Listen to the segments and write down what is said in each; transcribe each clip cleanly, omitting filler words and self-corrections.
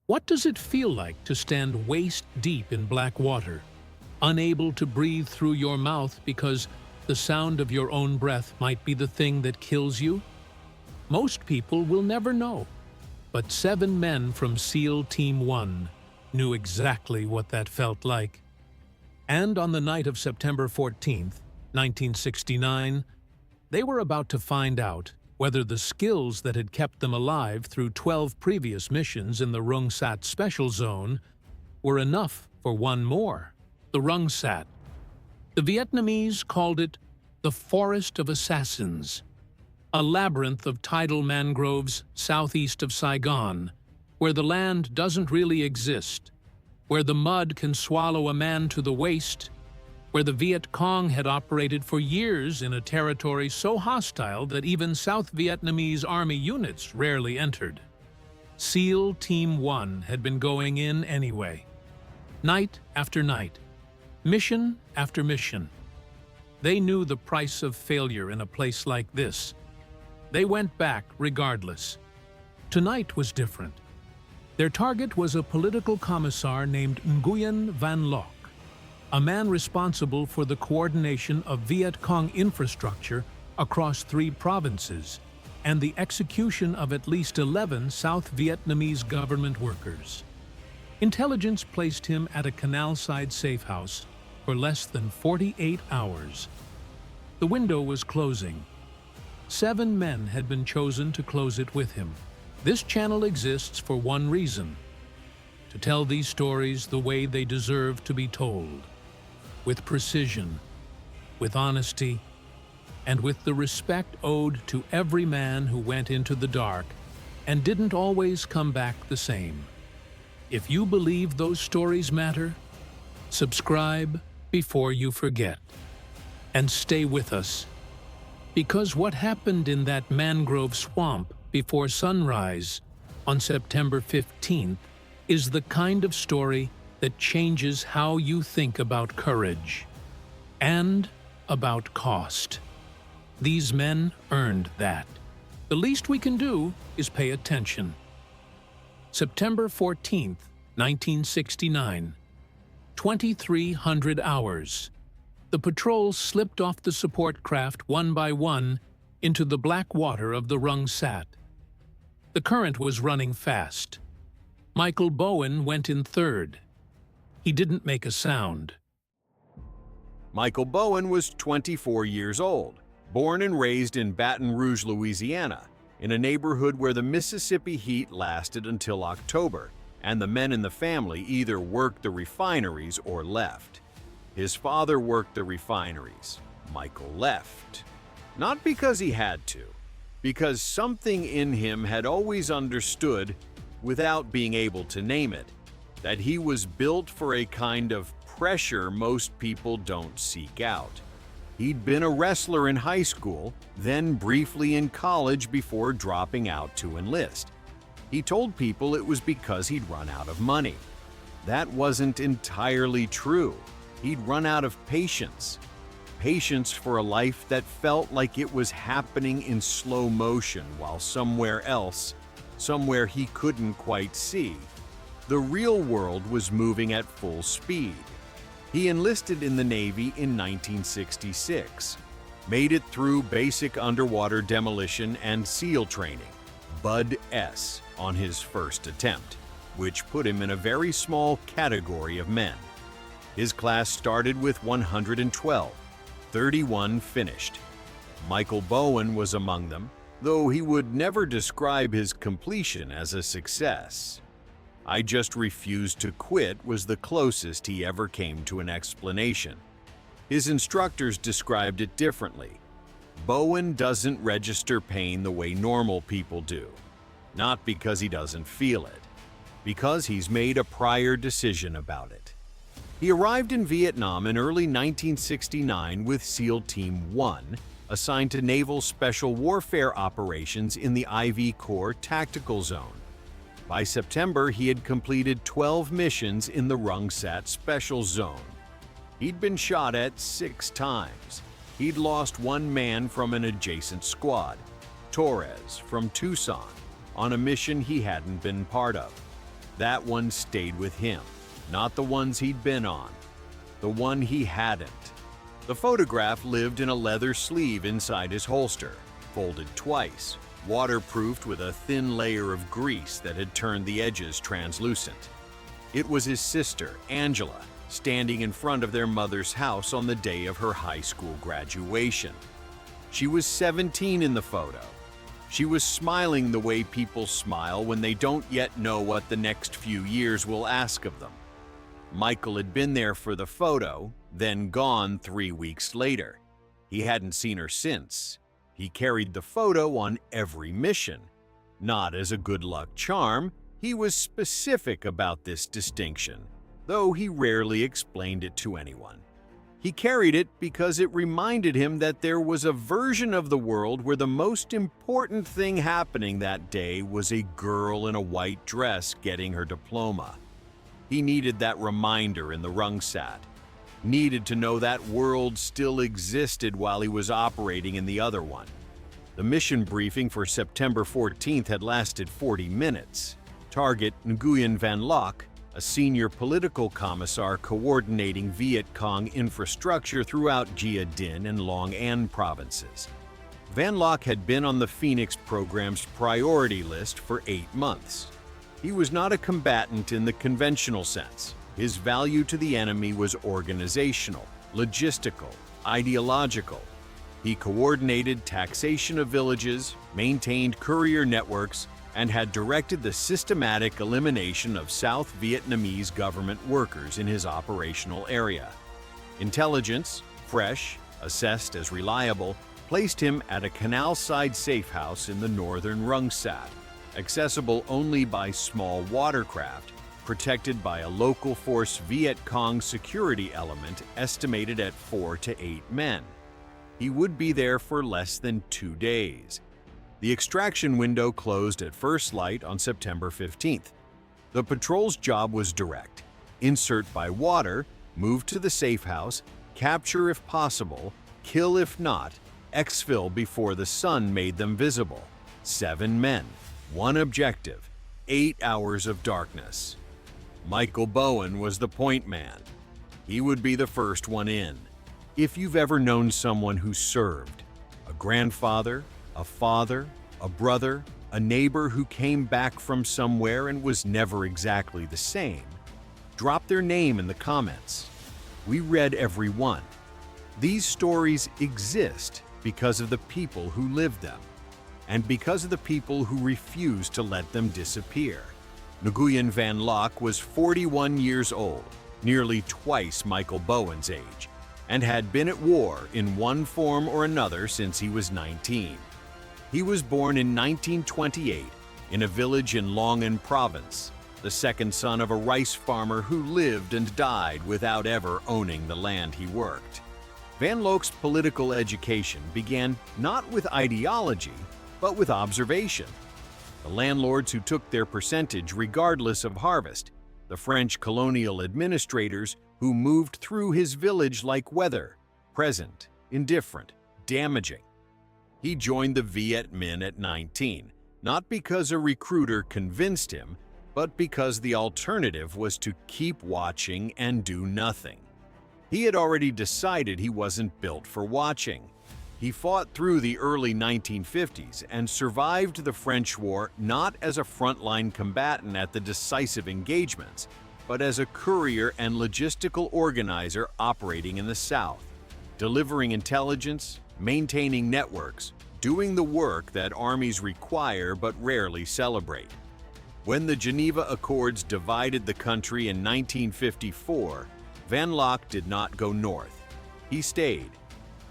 What does it feel like to stand waist-deep in black water, unable to breathe through your mouth because the sound of your own breath might be the thing that kills you? Most people will never know, but 7 men from SEAL Team 1 knew exactly what that felt like. And on the night of September 14th, 1969, they were about to find out whether the skills that had kept them alive through 12 previous missions in the Rung Sat Special Zone were enough for one more, the Rung Sat. The Vietnamese called it the Forest of Assassins, a labyrinth of tidal mangroves southeast of Saigon, where the land doesn't really exist, where the mud can swallow a man to the waist, where the Viet Cong had operated for years in a territory so hostile that even South Vietnamese army units rarely entered. SEAL Team 1 had been going in anyway, night after night, mission after mission. They knew the price of failure in a place like this. They went back regardless. Tonight was different. Their target was a political commissar named Nguyen Van Loc, a man responsible for the coordination of Viet Cong infrastructure across 3 provinces and the execution of at least 11 South Vietnamese government workers. Intelligence placed him at a canal-side safe house for less than 48 hours. The window was closing. 7 men had been chosen to close it with him. This channel exists for one reason: to tell these stories the way they deserve to be told. With precision, with honesty, and with the respect owed to every man who went into the dark and didn't always come back the same. If you believe those stories matter, subscribe before you forget, and stay with us. Because what happened in that mangrove swamp before sunrise on September 15th is the kind of story that changes how you think about courage and about cost. These men earned that. The least we can do is pay attention. September 14th, 1969, 2300 hours. The patrol slipped off the support craft one by one into the black water of the Rung Sat. The current was running fast. Michael Bowen went in third. He didn't make a sound. Michael Bowen was 24 years old, born and raised in Baton Rouge, Louisiana, in a neighborhood where the Mississippi heat lasted until October, and the men in the family either worked the refineries or left. His father worked the refineries. Michael left. Not because he had to, because something in him had always understood, without being able to name it, that he was built for a kind of pressure most people don't seek out. He'd been a wrestler in high school, then briefly in college before dropping out to enlist. He told people it was because he'd run out of money. That wasn't entirely true. He'd run out of patience. Patience for a life that felt like it was happening in slow motion while somewhere else, somewhere he couldn't quite see, the real world was moving at full speed. He enlisted in the Navy in 1966, made it through basic underwater demolition and SEAL training, Bud S, on his first attempt, which put him in a very small category of men. His class started with 112, 31 finished. Michael Bowen was among them, though he would never describe his completion as a success. "I just refused to quit" was the closest he ever came to an explanation. His instructors described it differently. Bowen doesn't register pain the way normal people do. Not because he doesn't feel it, because he's made a prior decision about it. He arrived in Vietnam in early 1969 with SEAL Team 1, assigned to Naval Special Warfare Operations in the IV Corps Tactical Zone. By September, he had completed 12 missions in the Rung Sat Special Zone. He'd been shot at 6 times. He'd lost 1 man from an adjacent squad, Torres from Tucson, on a mission he hadn't been part of. That one stayed with him, not the ones he'd been on, the one he hadn't. The photograph lived in a leather sleeve inside his holster, folded twice, waterproofed with a thin layer of grease that had turned the edges translucent. It was his sister, Angela, standing in front of their mother's house on the day of her high school graduation. She was 17 in the photo. She was smiling the way people smile when they don't yet know what the next few years will ask of them. Michael had been there for the photo, then gone 3 weeks later. He hadn't seen her since. He carried the photo on every mission. Not as a good luck charm, he was specific about this distinction, though he rarely explained it to anyone. He carried it because it reminded him that there was a version of the world where the most important thing happening that day was a girl in a white dress getting her diploma. He needed that reminder in the Rung Sat, needed to know that world still existed while he was operating in the other one. The mission briefing for September 14th had lasted 40 minutes. Target Nguyen Van Loc, a senior political commissar coordinating Viet Cong infrastructure throughout Gia Dinh and Long An provinces. Van Loc had been on the Phoenix program's priority list for 8 months. He was not a combatant in the conventional sense. His value to the enemy was organizational, logistical, ideological. He coordinated taxation of villages, maintained courier networks, and had directed the systematic elimination of South Vietnamese government workers in his operational area. Intelligence, fresh, assessed as reliable, placed him at a canal-side safe house in the northern Rung Sat, accessible only by small watercraft, protected by a local force Viet Cong security element estimated at 4 to 8 men. He would be there for less than 2 days. The extraction window closed at first light on September 15th. The patrol's job was direct: insert by water, move to the safe house, capture if possible, kill if not, exfil before the sun made them visible. 7 men, 1 objective, 8 hours of darkness. Michael Bowen was the point man. He would be the first one in. If you've ever known someone who served, a grandfather, a father, a brother, a neighbor who came back from somewhere and was never exactly the same, drop their name in the comments. We read every one. These stories exist because of the people who lived them, and because of the people who refused to let them disappear. Nguyen Van Loc was 41 years old, nearly twice Michael Bowen's age, and had been at war in one form or another since he was 19. He was born in 1928 in a village in Long An province, the second son of a rice farmer who lived and died without ever owning the land he worked. Van Loc's political education began not with ideology, but with observation. The landlords who took their percentage regardless of harvest, the French colonial administrators who moved through his village like weather, present, indifferent, damaging. He joined the Viet Minh at 19, not because a recruiter convinced him, but because the alternative was to keep watching and do nothing. He had already decided he wasn't built for watching. He fought through the early 1950s and survived the French War not as a frontline combatant at the decisive engagements, but as a courier and logistical organizer operating in the South, delivering intelligence, maintaining networks, doing the work that armies require but rarely celebrate. When the Geneva Accords divided the country in 1954, Van Loc did not go north. He stayed.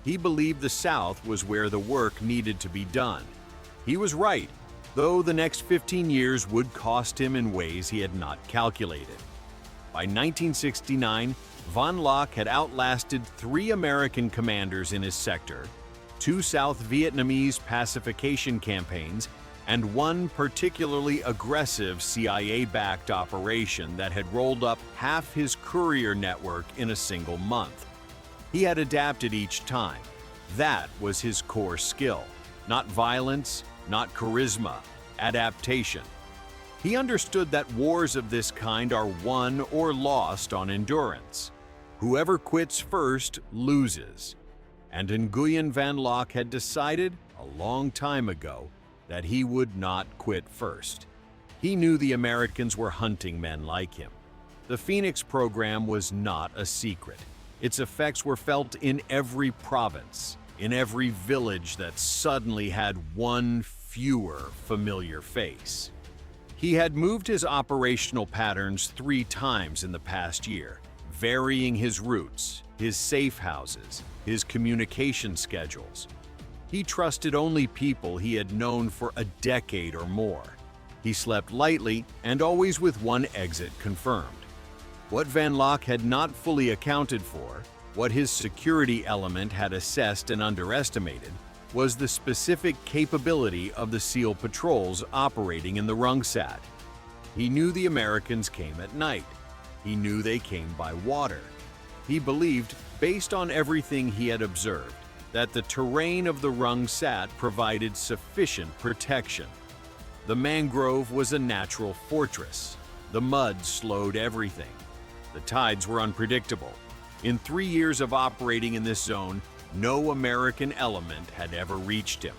He believed the South was where the work needed to be done. He was right, though the next 15 years would cost him in ways he had not calculated. By 1969, Van Loc had outlasted 3 American commanders in his sector, 2 South Vietnamese pacification campaigns, and 1 particularly aggressive CIA-backed operation that had rolled up half his courier network in a single month. He had adapted each time. That was his core skill. Not violence, not charisma, adaptation. He understood that wars of this kind are won or lost on endurance. Whoever quits first loses. And Nguyen Van Loc had decided a long time ago that he would not quit first. He knew the Americans were hunting men like him. The Phoenix program was not a secret. Its effects were felt in every province, in every village that suddenly had one fewer familiar face. He had moved his operational patterns 3 times in the past year, varying his routes, his safe houses, his communication schedules. He trusted only people he had known for a decade or more. He slept lightly and always with one exit confirmed. What Van Loc had not fully accounted for, what his security element had assessed and underestimated, was the specific capability of the SEAL patrols operating in the Rung Sat. He knew the Americans came at night. He knew they came by water. He believed, based on everything he had observed, that the terrain of the Rung Sat provided sufficient protection. The mangrove was a natural fortress. The mud slowed everything. The tides were unpredictable. In 3 years of operating in this zone, no American element had ever reached him.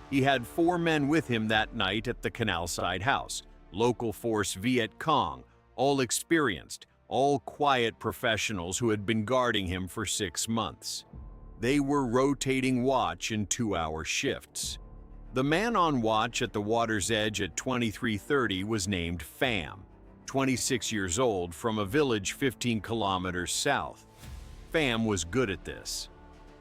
He had 4 men with him that night at the canal side house, local force Viet Cong, all experienced, all quiet professionals who had been guarding him for 6 months. They were rotating watch in 2-hour shifts. The man on watch at the water's edge at 23:30 was named Pham, 26 years old, from a village 15 kilometers south. Pham was good at this.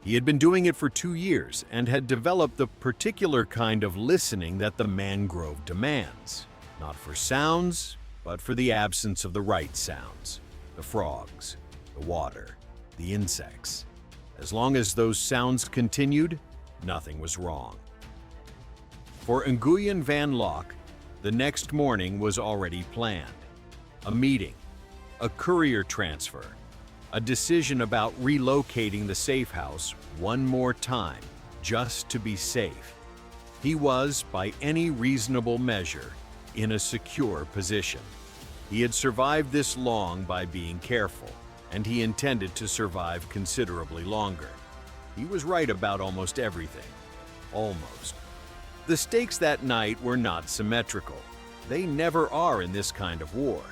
He had been doing it for 2 years and had developed the particular kind of listening that the mangrove demands. Not for sounds, but for the absence of the right sounds. The frogs, the water, the insects. As long as those sounds continued, nothing was wrong. For Nguyen Van Loc, the next morning was already planned. A meeting, a courier transfer, a decision about relocating the safe house one more time, just to be safe. He was, by any reasonable measure, in a secure position. He had survived this long by being careful, and he intended to survive considerably longer. He was right about almost everything. Almost. The stakes that night were not symmetrical. They never are in this kind of war.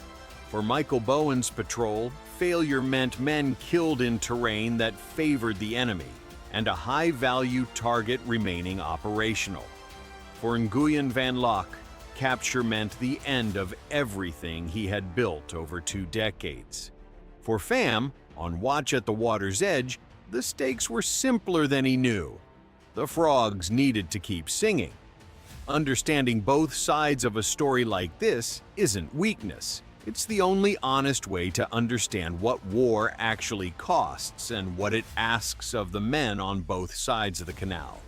For Michael Bowen's patrol, failure meant men killed in terrain that favored the enemy, and a high-value target remaining operational. For Nguyen Van Loc, capture meant the end of everything he had built over 2 decades. For Pham, on watch at the water's edge, the stakes were simpler than he knew. The frogs needed to keep singing. Understanding both sides of a story like this isn't weakness. It's the only honest way to understand what war actually costs and what it asks of the men on both sides of the canal.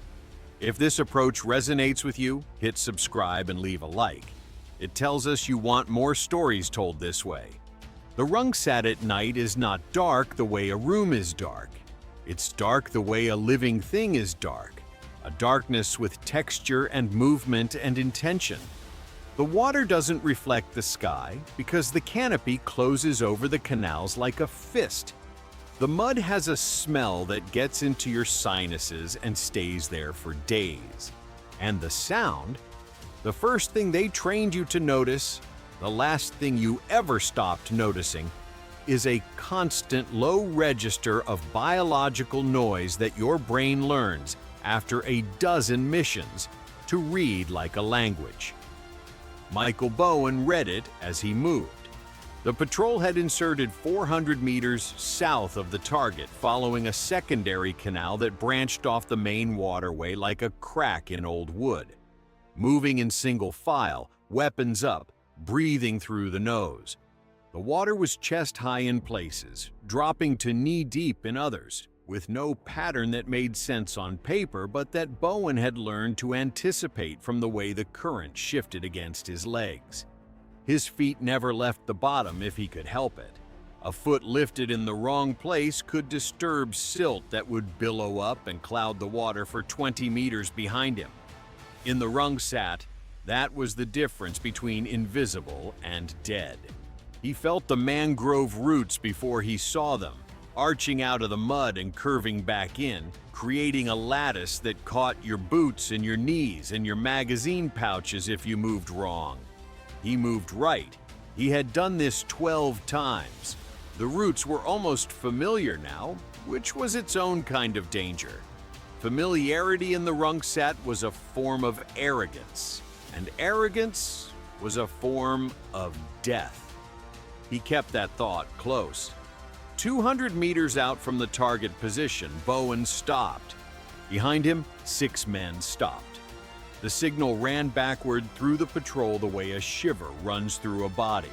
If this approach resonates with you, hit subscribe and leave a like. It tells us you want more stories told this way. The Rung Sat at night is not dark the way a room is dark. It's dark the way a living thing is dark. A darkness with texture and movement and intention. The water doesn't reflect the sky because the canopy closes over the canals like a fist. The mud has a smell that gets into your sinuses and stays there for days. And the sound, the first thing they trained you to notice, the last thing you ever stopped noticing, is a constant low register of biological noise that your brain learns after a dozen missions to read like a language. Michael Bowen read it as he moved. The patrol had inserted 400 meters south of the target, following a secondary canal that branched off the main waterway like a crack in old wood. Moving in single file, weapons up, breathing through the nose. The water was chest-high in places, dropping to knee-deep in others, with no pattern that made sense on paper, but that Bowen had learned to anticipate from the way the current shifted against his legs. His feet never left the bottom if he could help it. A foot lifted in the wrong place could disturb silt that would billow up and cloud the water for 20 meters behind him. In the Rung Sat, That was the difference between invisible and dead. He felt the mangrove roots before he saw them, arching out of the mud and curving back in, creating a lattice that caught your boots and your knees and your magazine pouches if you moved wrong. He moved right. He had done this 12 times. The roots were almost familiar now, which was its own kind of danger. Familiarity in the Rung Sat was a form of arrogance, and arrogance was a form of death. He kept that thought close. 200 meters out from the target position, Bowen stopped. Behind him, 6 men stopped. The signal ran backward through the patrol the way a shiver runs through a body.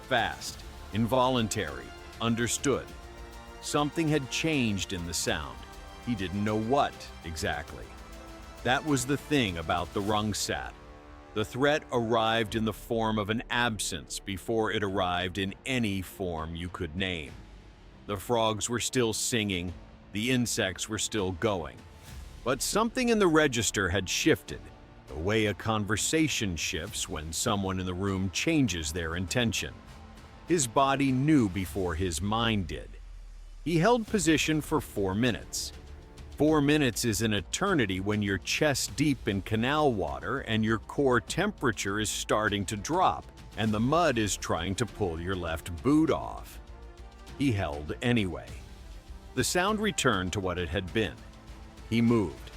Fast, involuntary, understood. Something had changed in the sound. He didn't know what exactly. That was the thing about the Rung Sat. The threat arrived in the form of an absence before it arrived in any form you could name. The frogs were still singing, the insects were still going. But something in the register had shifted, the way a conversation shifts when someone in the room changes their intention. His body knew before his mind did. He held position for 4 minutes. 4 minutes is an eternity when you're chest deep in canal water and your core temperature is starting to drop and the mud is trying to pull your left boot off. He held anyway. The sound returned to what it had been. He moved.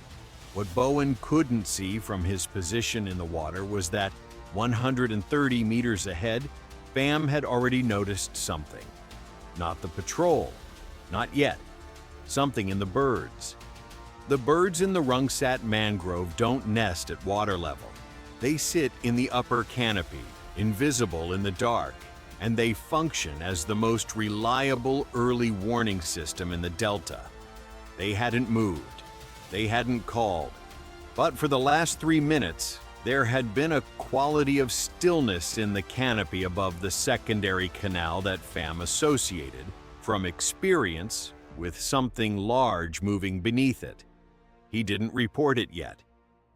What Bowen couldn't see from his position in the water was that 130 meters ahead, Pham had already noticed something. Not the patrol. Not yet. Something in the birds. The birds in the Rung Sat mangrove don't nest at water level. They sit in the upper canopy, invisible in the dark, and they function as the most reliable early warning system in the delta. They hadn't moved. They hadn't called. But for the last 3 minutes, there had been a quality of stillness in the canopy above the secondary canal that Pham associated, from experience, with something large moving beneath it. He didn't report it yet.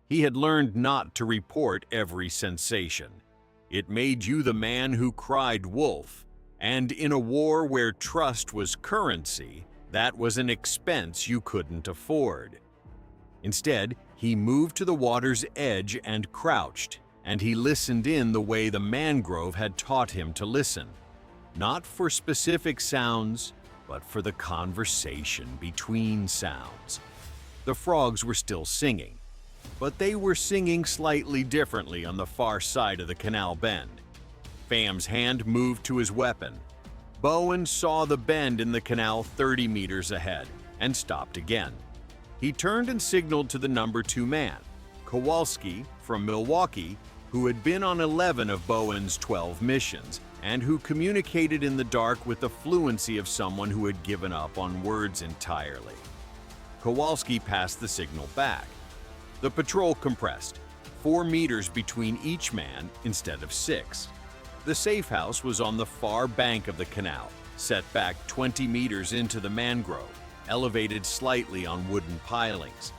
He had learned not to report every sensation. It made you the man who cried wolf, and in a war where trust was currency, that was an expense you couldn't afford. Instead, he moved to the water's edge and crouched, and he listened in the way the mangrove had taught him to listen. Not for specific sounds, but for the conversation between sounds. The frogs were still singing, but they were singing slightly differently on the far side of the canal bend. Pham's hand moved to his weapon. Bowen saw the bend in the canal 30 meters ahead and stopped again. He turned and signaled to the number 2 man, Kowalski from Milwaukee, who had been on 11 of Bowen's 12 missions and who communicated in the dark with the fluency of someone who had given up on words entirely. Kowalski passed the signal back. The patrol compressed, 4 meters between each man instead of 6. The safe house was on the far bank of the canal, set back 20 meters into the mangrove, elevated slightly on wooden pilings.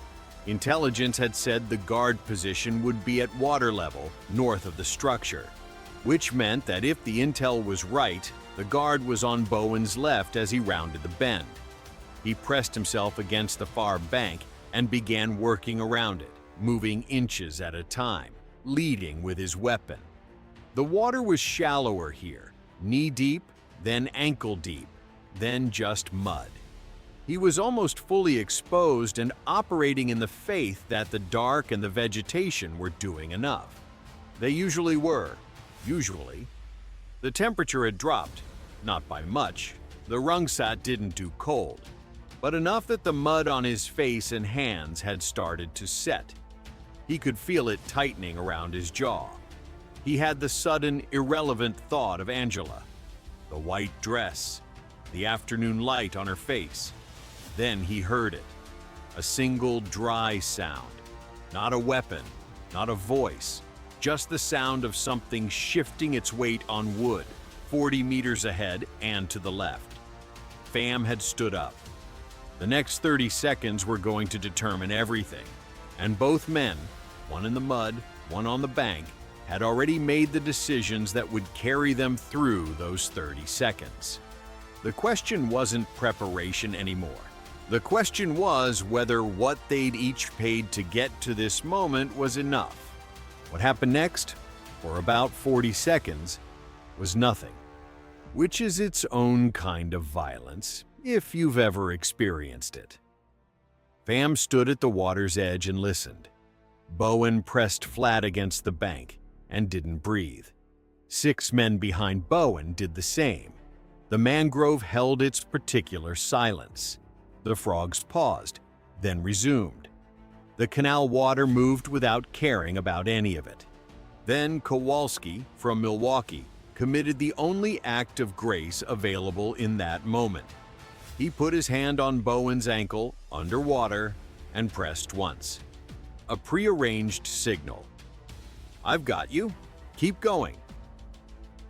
Intelligence had said the guard position would be at water level north of the structure, which meant that if the intel was right, the guard was on Bowen's left as he rounded the bend. He pressed himself against the far bank and began working around it, moving inches at a time, leading with his weapon. The water was shallower here, knee-deep, then ankle-deep, then just mud. He was almost fully exposed and operating in the faith that the dark and the vegetation were doing enough. They usually were, usually. The temperature had dropped, not by much. The Rung Sat didn't do cold, but enough that the mud on his face and hands had started to set. He could feel it tightening around his jaw. He had the sudden, irrelevant thought of Angela. The white dress, the afternoon light on her face. Then he heard it. A single dry sound. Not a weapon, not a voice, just the sound of something shifting its weight on wood, 40 meters ahead and to the left. Pham had stood up. The next 30 seconds were going to determine everything, and both men, one in the mud, one on the bank, had already made the decisions that would carry them through those 30 seconds. The question wasn't preparation anymore. The question was whether what they'd each paid to get to this moment was enough. What happened next, for about 40 seconds, was nothing, which is its own kind of violence, if you've ever experienced it. Pham stood at the water's edge and listened. Bowen pressed flat against the bank and didn't breathe. 6 men behind Bowen did the same. The mangrove held its particular silence. The frogs paused, then resumed. The canal water moved without caring about any of it. Then Kowalski, from Milwaukee, committed the only act of grace available in that moment. He put his hand on Bowen's ankle, underwater, and pressed once. A prearranged signal. "I've got you. Keep going."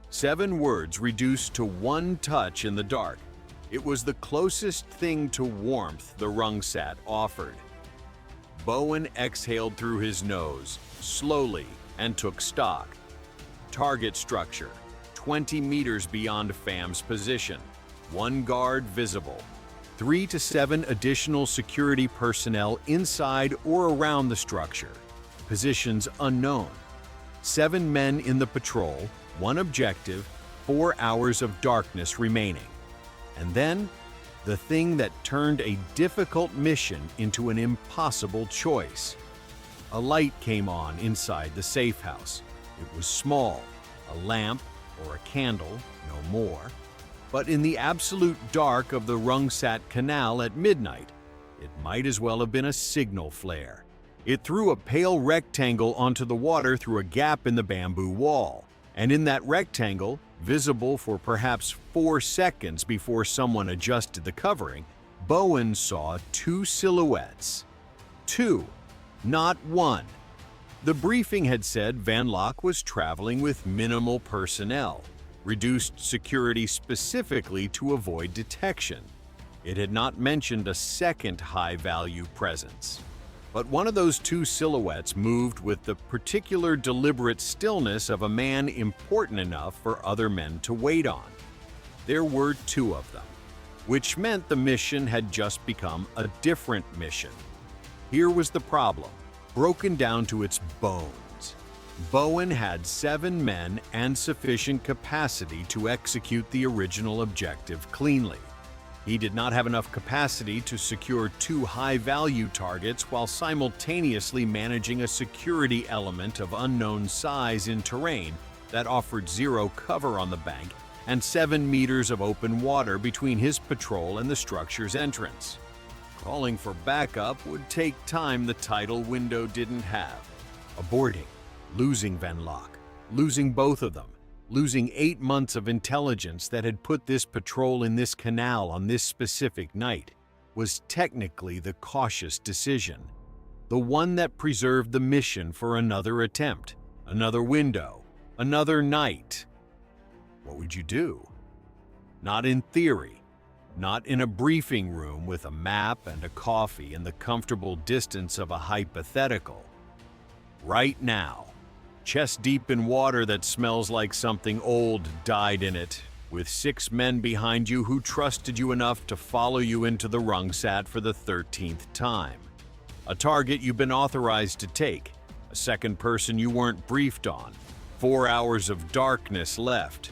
7 words reduced to one touch in the dark. It was the closest thing to warmth the Rung Sat offered. Bowen exhaled through his nose, slowly, and took stock. Target structure, 20 meters beyond Pham's position. 1 guard visible. 3 to 7 additional security personnel inside or around the structure. Positions unknown. 7 men in the patrol, 1 objective, 4 hours of darkness remaining. And then, the thing that turned a difficult mission into an impossible choice. A light came on inside the safe house. It was small, a lamp or a candle, no more. But in the absolute dark of the Rung Sat Canal at midnight, it might as well have been a signal flare. It threw a pale rectangle onto the water through a gap in the bamboo wall. And in that rectangle, visible for perhaps 4 seconds before someone adjusted the covering, Bowen saw 2 silhouettes. 2, not 1. The briefing had said Van Loc was traveling with minimal personnel, reduced security specifically to avoid detection. It had not mentioned a second high-value presence. But one of those 2 silhouettes moved with the particular deliberate stillness of a man important enough for other men to wait on. There were 2 of them, which meant the mission had just become a different mission. Here was the problem, broken down to its bones. Bowen had 7 men and sufficient capacity to execute the original objective cleanly. He did not have enough capacity to secure 2 high-value targets while simultaneously managing a security element of unknown size in terrain that offered 0 cover on the bank and 7 meters of open water between his patrol and the structure's entrance. Calling for backup would take time the tidal window didn't have. Aborting, losing Van Loc, losing both of them, losing 8 months of intelligence that had put this patrol in this canal on this specific night, was technically the cautious decision, the one that preserved the mission for another attempt, another window, another night. What would you do? Not in theory, not in a briefing room with a map and a coffee and the comfortable distance of a hypothetical. Right now, chest deep in water that smells like something old died in it, with 6 men behind you who trusted you enough to follow you into the Rung Sat for the 13th time. A target you've been authorized to take, a second person you weren't briefed on, 4 hours of darkness left.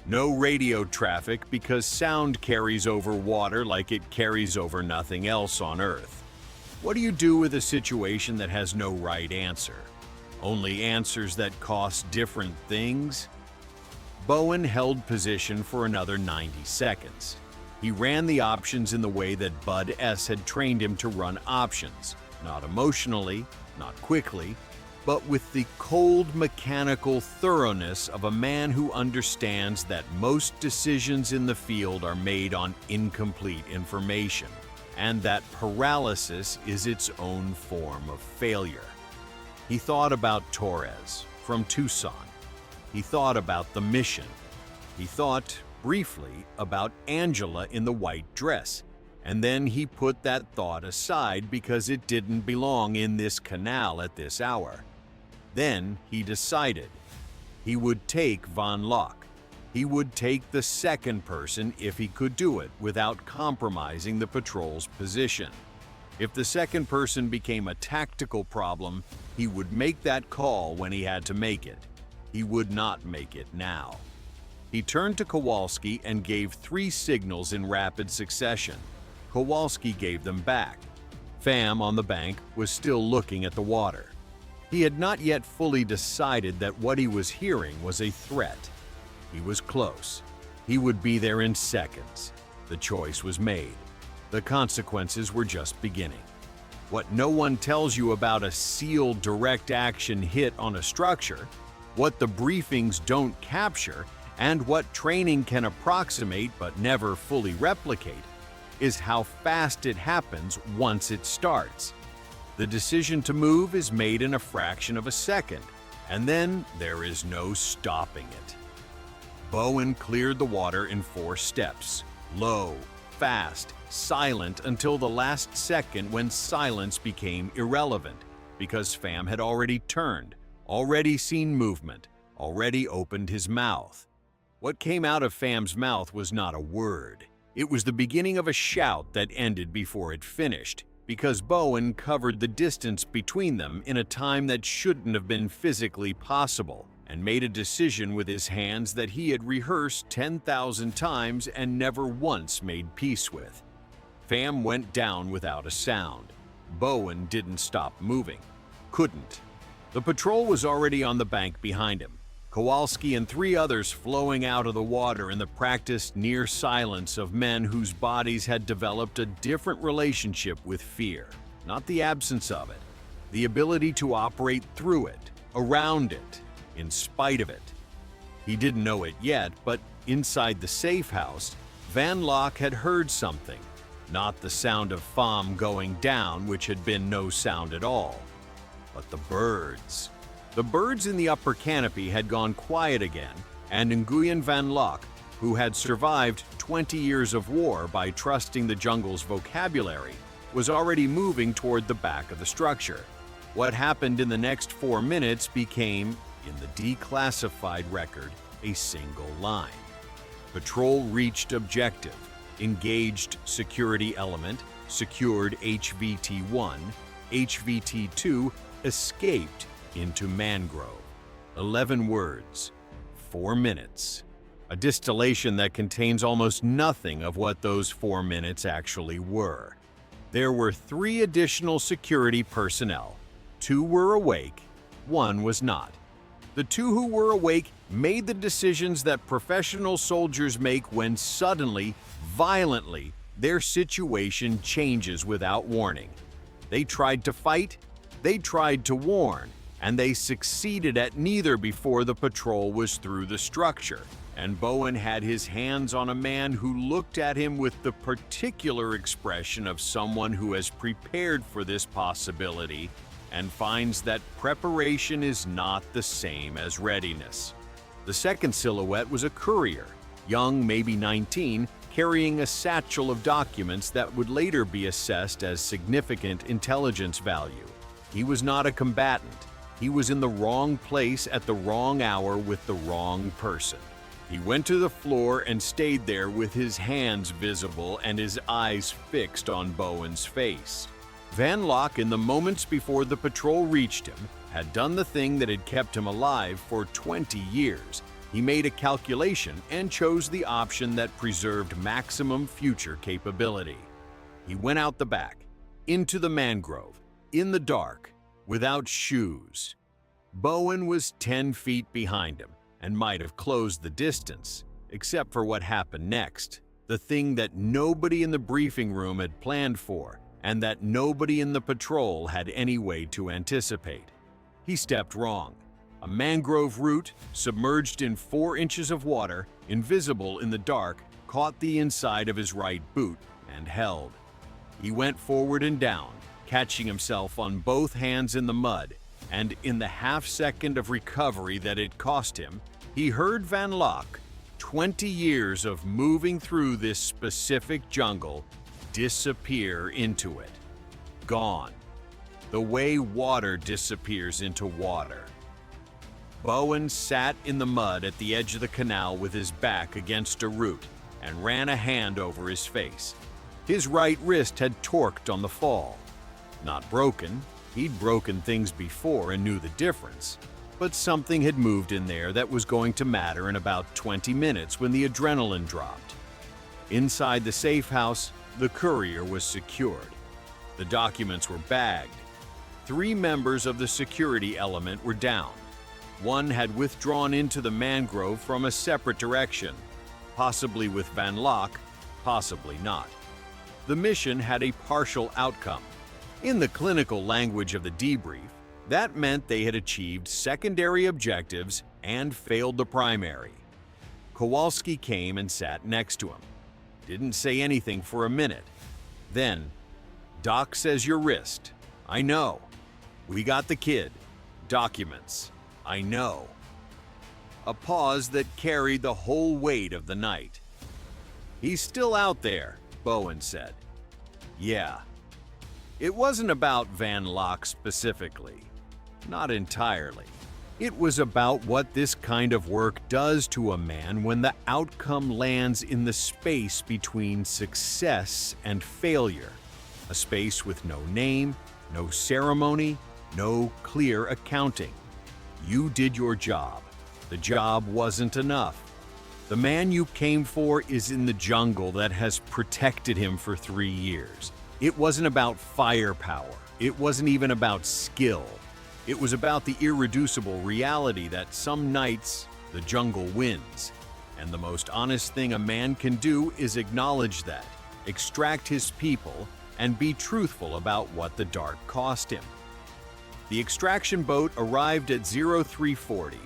No radio traffic because sound carries over water like it carries over nothing else on Earth. What do you do with a situation that has no right answer? Only answers that cost different things? Bowen held position for another 90 seconds. He ran the options in the way that Bud S. had trained him to run options, not emotionally, not quickly, but with the cold mechanical thoroughness of a man who understands that most decisions in the field are made on incomplete information, and that paralysis is its own form of failure. He thought about Torres from Tucson. He thought about the mission. He thought, briefly, about Angela in the white dress, and then he put that thought aside because it didn't belong in this canal at this hour. Then he decided, He would take Van Loc. He would take the second person if he could do it without compromising the patrol's position. If the second person became a tactical problem, he would make that call when he had to make it. He would not make it now. He turned to Kowalski and gave 3 signals in rapid succession. Kowalski gave them back. Pham on the bank was still looking at the water. He had not yet fully decided that what he was hearing was a threat. He was close. He would be there in seconds. The choice was made. The consequences were just beginning. What no one tells you about a sealed direct action hit on a structure, what the briefings don't capture, and what training can approximate but never fully replicate, is how fast it happens once it starts. The decision to move is made in a fraction of a second, and then there is no stopping it. Bowen cleared the water in 4 steps, low, fast, silent until the last second when silence became irrelevant, because Pham had already turned, already seen movement, already opened his mouth. What came out of Pham's mouth was not a word. It was the beginning of a shout that ended before it finished, because Bowen covered the distance between them in a time that shouldn't have been physically possible, and made a decision with his hands that he had rehearsed 10,000 times and never once made peace with. Pham went down without a sound. Bowen didn't stop moving. Couldn't. The patrol was already on the bank behind him. Kowalski and 3 others flowing out of the water in the practiced near silence of men whose bodies had developed a different relationship with fear. Not the absence of it. The ability to operate through it, around it, in spite of it. He didn't know it yet, but inside the safe house, Van Loc had heard something. Not the sound of Pham going down, which had been no sound at all, but the birds. The birds in the upper canopy had gone quiet again, and Nguyen Van Loc, who had survived 20 years of war by trusting the jungle's vocabulary, was already moving toward the back of the structure. What happened in the next 4 minutes became, in the declassified record, a single line. Patrol reached objective, engaged security element, secured HVT-1, HVT-2 escaped into mangrove. 11 words, 4 minutes. A distillation that contains almost nothing of what those 4 minutes actually were. There were 3 additional security personnel. 2 were awake, 1 was not. The 2 who were awake made the decisions that professional soldiers make when suddenly, violently, their situation changes without warning. They tried to fight, they tried to warn, and they succeeded at neither before the patrol was through the structure. And Bowen had his hands on a man who looked at him with the particular expression of someone who has prepared for this possibility and finds that preparation is not the same as readiness. The second silhouette was a courier, young, maybe 19, carrying a satchel of documents that would later be assessed as significant intelligence value. He was not a combatant. He was in the wrong place at the wrong hour with the wrong person. He went to the floor and stayed there with his hands visible and his eyes fixed on Bowen's face. Van Loc, in the moments before the patrol reached him, had done the thing that had kept him alive for 20 years. He made a calculation and chose the option that preserved maximum future capability. He went out the back, into the mangrove, in the dark, without shoes. Bowen was 10 feet behind him and might have closed the distance, except for what happened next, the thing that nobody in the briefing room had planned for and that nobody in the patrol had any way to anticipate. He stepped wrong. A mangrove root, submerged in 4 inches of water, invisible in the dark, caught the inside of his right boot and held. He went forward and down, catching himself on both hands in the mud, and in the half-second of recovery that it cost him, he heard Van Loc, 20 years of moving through this specific jungle, disappear into it. Gone. The way water disappears into water. Bowen sat in the mud at the edge of the canal with his back against a root and ran a hand over his face. His right wrist had torqued on the fall. Not broken, he'd broken things before and knew the difference, but something had moved in there that was going to matter in about 20 minutes when the adrenaline dropped. Inside the safe house, the courier was secured. The documents were bagged. 3 members of the security element were down. One had withdrawn into the mangrove from a separate direction, possibly with Van Loc, possibly not. The mission had a partial outcome. In the clinical language of the debrief, that meant they had achieved secondary objectives and failed the primary. Kowalski came and sat next to him. Didn't say anything for a minute. Then, "Doc says your wrist. I know. We got the kid. Documents. I know." A pause that carried the whole weight of the night. "He's still out there," Bowen said. "Yeah." It wasn't about Van Loc specifically. Not entirely. It was about what this kind of work does to a man when the outcome lands in the space between success and failure. A space with no name, no ceremony, no clear accounting. You did your job. The job wasn't enough. The man you came for is in the jungle that has protected him for 3 years. It wasn't about firepower. It wasn't even about skill. It was about the irreducible reality that some nights the jungle wins. And the most honest thing a man can do is acknowledge that, extract his people, and be truthful about what the dark cost him. The extraction boat arrived at 0340.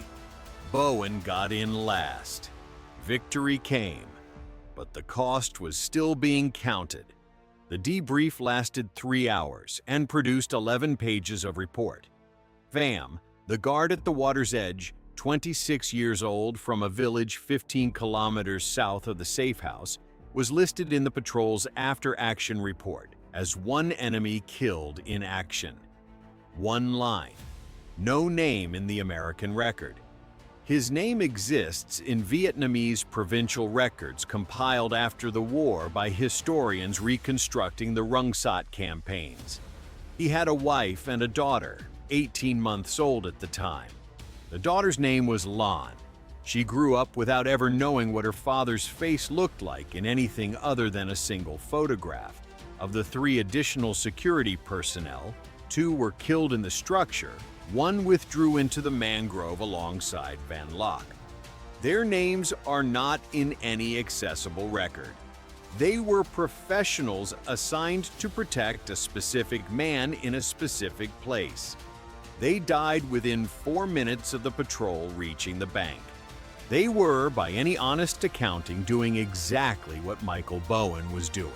Bowen got in last. Victory came, but the cost was still being counted. The debrief lasted 3 hours and produced 11 pages of report. Vam, the guard at the water's edge, 26 years old from a village 15 kilometers south of the safe house, was listed in the patrol's after-action report as one enemy killed in action. One line. No name in the American record. His name exists in Vietnamese provincial records compiled after the war by historians reconstructing the Rung Sat campaigns. He had a wife and a daughter, 18 months old at the time. The daughter's name was Lan. She grew up without ever knowing what her father's face looked like in anything other than a single photograph. Of the 3 additional security personnel, 2 were killed in the structure, 1 withdrew into the mangrove alongside Van Loc. Their names are not in any accessible record. They were professionals assigned to protect a specific man in a specific place. They died within 4 minutes of the patrol reaching the bank. They were, by any honest accounting, doing exactly what Michael Bowen was doing.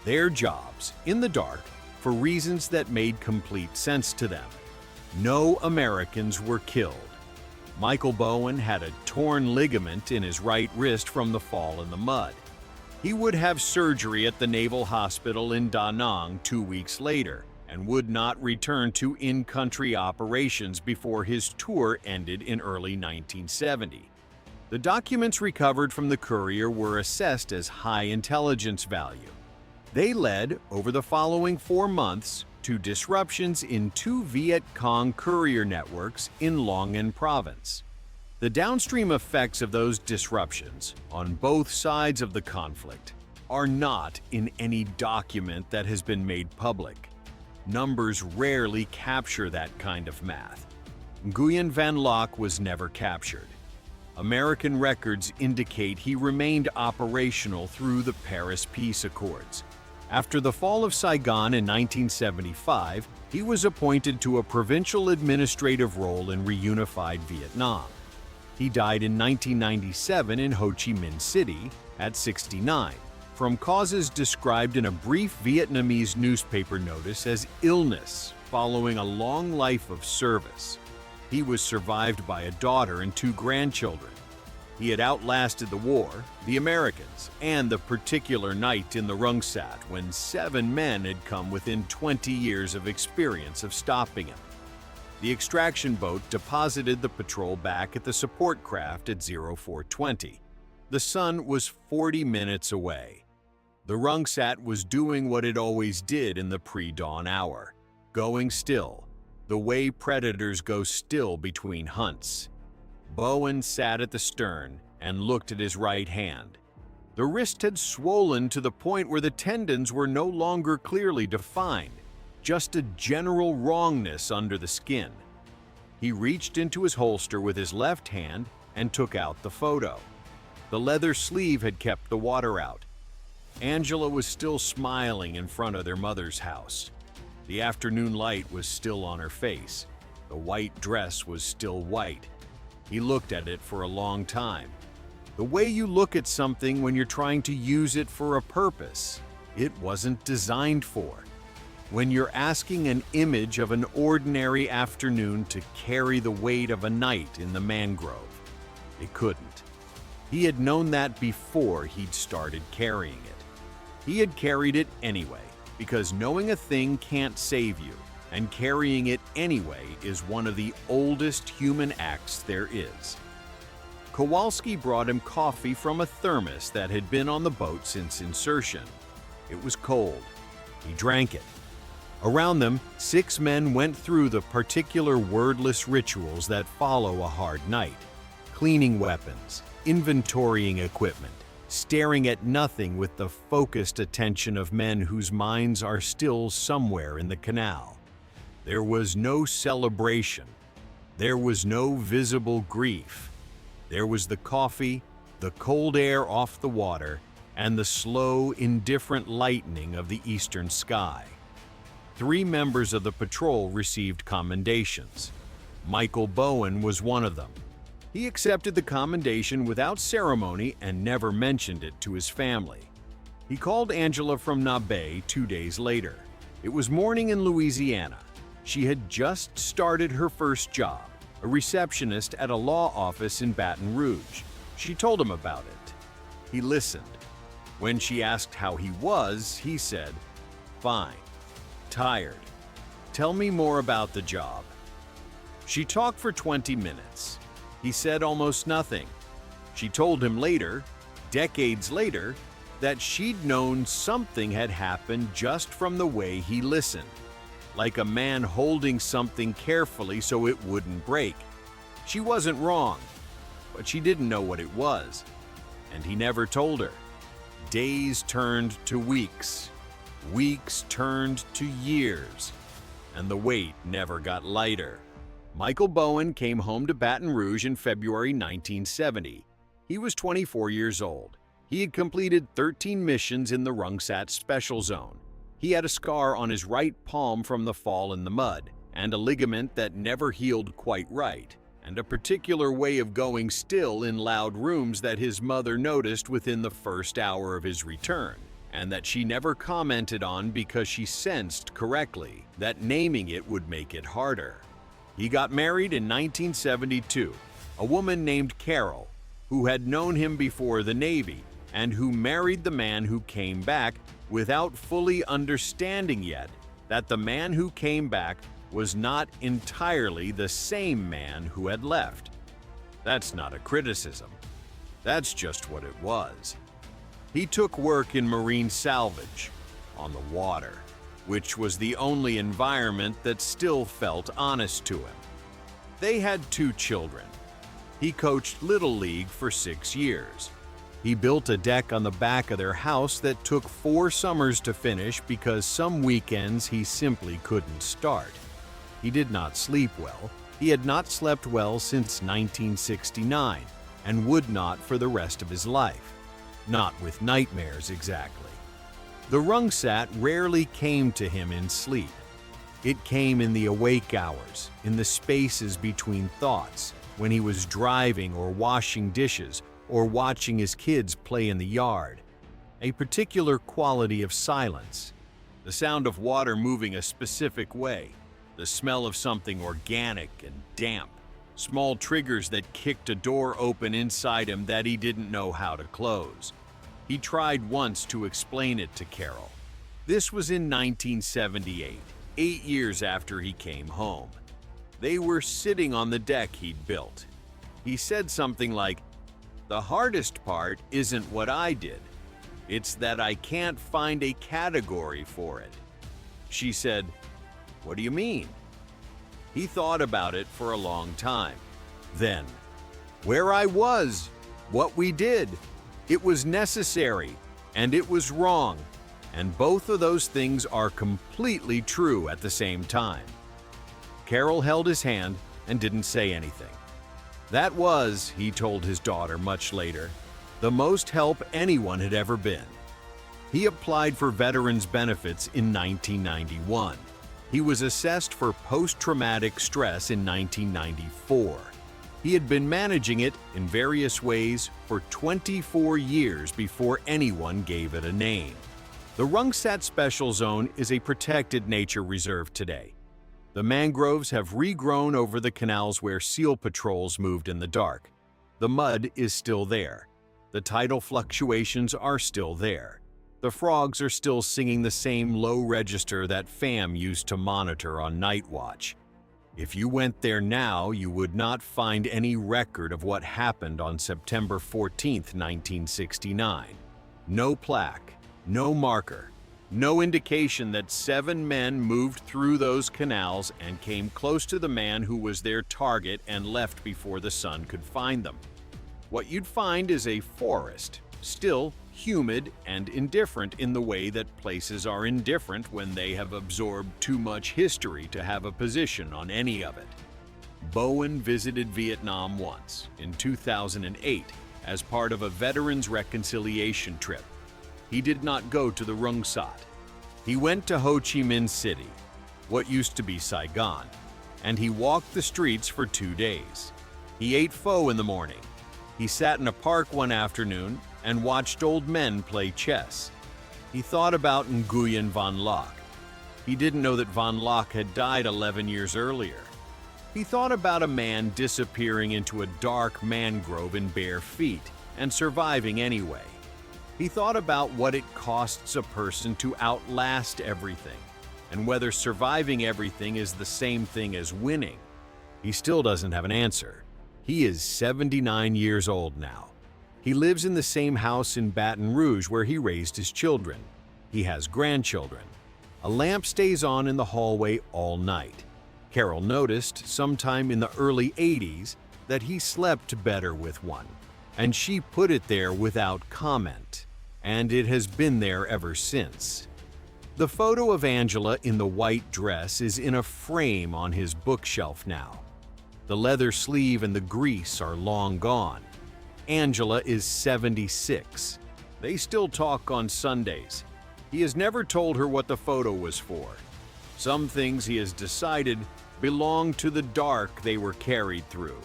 Their jobs, in the dark, for reasons that made complete sense to them. No Americans were killed. Michael Bowen had a torn ligament in his right wrist from the fall in the mud. He would have surgery at the Naval Hospital in Da Nang 2 weeks later and would not return to in-country operations before his tour ended in early 1970. The documents recovered from the courier were assessed as high intelligence value. They led, over the following 4 months, to disruptions in 2 Viet Cong courier networks in Long An province. The downstream effects of those disruptions, on both sides of the conflict, are not in any document that has been made public. Numbers rarely capture that kind of math. Nguyen Van Loc was never captured. American records indicate he remained operational through the Paris Peace Accords. After the fall of Saigon in 1975, he was appointed to a provincial administrative role in reunified Vietnam. He died in 1997 in Ho Chi Minh City at 69, from causes described in a brief Vietnamese newspaper notice as illness following a long life of service. He was survived by a daughter and 2 grandchildren. He had outlasted the war, the Americans, and the particular night in the Rung Sat when 7 men had come within 20 years of experience of stopping him. The extraction boat deposited the patrol back at the support craft at 0420. The sun was 40 minutes away. The Rung Sat was doing what it always did in the pre-dawn hour, going still, the way predators go still between hunts. Bowen sat at the stern and looked at his right hand. The wrist had swollen to the point where the tendons were no longer clearly defined, just a general wrongness under the skin. He reached into his holster with his left hand and took out the photo. The leather sleeve had kept the water out. Angela was still smiling in front of their mother's house. The afternoon light was still on her face. The white dress was still white. He looked at it for a long time. The way you look at something when you're trying to use it for a purpose it wasn't designed for. When you're asking an image of an ordinary afternoon to carry the weight of a night in the mangrove, it couldn't. He had known that before he'd started carrying it. He had carried it anyway, because knowing a thing can't save you, and carrying it anyway is one of the oldest human acts there is. Kowalski brought him coffee from a thermos that had been on the boat since insertion. It was cold. He drank it. Around them, 6 men went through the particular wordless rituals that follow a hard night. Cleaning weapons, inventorying equipment, staring at nothing with the focused attention of men whose minds are still somewhere in the canal. There was no celebration. There was no visible grief. There was the coffee, the cold air off the water, and the slow, indifferent lightening of the eastern sky. 3 members of the patrol received commendations. Michael Bowen was one of them. He accepted the commendation without ceremony and never mentioned it to his family. He called Angela from Nabe 2 days later. It was morning in Louisiana. She had just started her first job, a receptionist at a law office in Baton Rouge. She told him about it. He listened. When she asked how he was, he said, "Fine. Tired. Tell me more about the job." She talked for 20 minutes. He said almost nothing. She told him later, decades later, that she'd known something had happened just from the way he listened, like a man holding something carefully so it wouldn't break. She wasn't wrong, but she didn't know what it was, and he never told her. Days turned to weeks. Weeks turned to years, and the weight never got lighter. Michael Bowen came home to Baton Rouge in February 1970. He was 24 years old. He had completed 13 missions in the Rung Sat Special Zone. He had a scar on his right palm from the fall in the mud, and a ligament that never healed quite right, and a particular way of going still in loud rooms that his mother noticed within the first hour of his return, and that she never commented on because she sensed correctly that naming it would make it harder. He got married in 1972, a woman named Carol, who had known him before the Navy, and who married the man who came back without fully understanding yet that the man who came back was not entirely the same man who had left. That's not a criticism. That's just what it was. He took work in marine salvage, on the water, which was the only environment that still felt honest to him. They had 2 children. He coached Little League for 6 years. He built a deck on the back of their house that took 4 summers to finish because some weekends he simply couldn't start. He did not sleep well. He had not slept well since 1969 and would not for the rest of his life. Not with nightmares exactly. The Rung Sat rarely came to him in sleep. It came in the awake hours, in the spaces between thoughts, when he was driving or washing dishes or watching his kids play in the yard. A particular quality of silence, the sound of water moving a specific way, the smell of something organic and damp, small triggers that kicked a door open inside him that he didn't know how to close. He tried once to explain it to Carol. This was in 1978, 8 years after he came home. They were sitting on the deck he'd built. He said something like, "The hardest part isn't what I did. It's that I can't find a category for it." She said, "What do you mean?" He thought about it for a long time. Then, "Where I was, what we did, it was necessary, and it was wrong, and both of those things are completely true at the same time." Carol held his hand and didn't say anything. That was, he told his daughter much later, the most help anyone had ever been. He applied for veterans benefits in 1991. He was assessed for post-traumatic stress in 1994. He had been managing it in various ways for 24 years before anyone gave it a name. The Rung Sat Special Zone is a protected nature reserve today. The mangroves have regrown over the canals where seal patrols moved in the dark. The mud is still there. The tidal fluctuations are still there. The frogs are still singing the same low register that FAM used to monitor on night watch. If you went there now, you would not find any record of what happened on September 14, 1969. No plaque, no marker. No indication that 7 men moved through those canals and came close to the man who was their target and left before the sun could find them. What you'd find is a forest, still humid and indifferent in the way that places are indifferent when they have absorbed too much history to have a position on any of it. Bowen visited Vietnam once, in 2008, as part of a Veterans Reconciliation trip. He did not go to the Rung Sat. He went to Ho Chi Minh City, what used to be Saigon, and he walked the streets for 2 days. He ate pho in the morning. He sat in a park one afternoon and watched old men play chess. He thought about Nguyen Van Loc. He didn't know that Van Loc had died 11 years earlier. He thought about a man disappearing into a dark mangrove in bare feet and surviving anyway. He thought about what it costs a person to outlast everything, and whether surviving everything is the same thing as winning. He still doesn't have an answer. He is 79 years old now. He lives in the same house in Baton Rouge where he raised his children. He has grandchildren. A lamp stays on in the hallway all night. Carol noticed sometime in the early 80s that he slept better with one, and she put it there without comment. And it has been there ever since. The photo of Angela in the white dress is in a frame on his bookshelf now. The leather sleeve and the grease are long gone. Angela is 76. They still talk on Sundays. He has never told her what the photo was for. Some things he has decided belong to the dark they were carried through,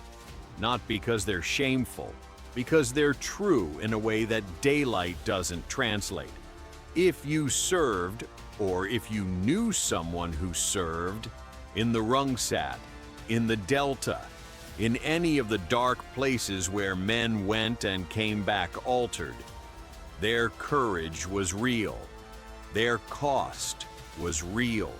not because they're shameful, because they're true in a way that daylight doesn't translate. If you served, or if you knew someone who served, in the Rung Sat, in the Delta, in any of the dark places where men went and came back altered, their courage was real. Their cost was real.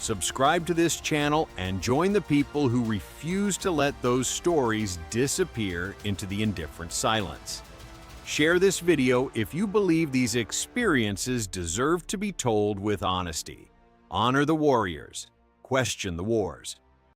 Subscribe to this channel and join the people who refuse to let those stories disappear into the indifferent silence. Share this video if you believe these experiences deserve to be told with honesty. Honor the warriors. Question the wars.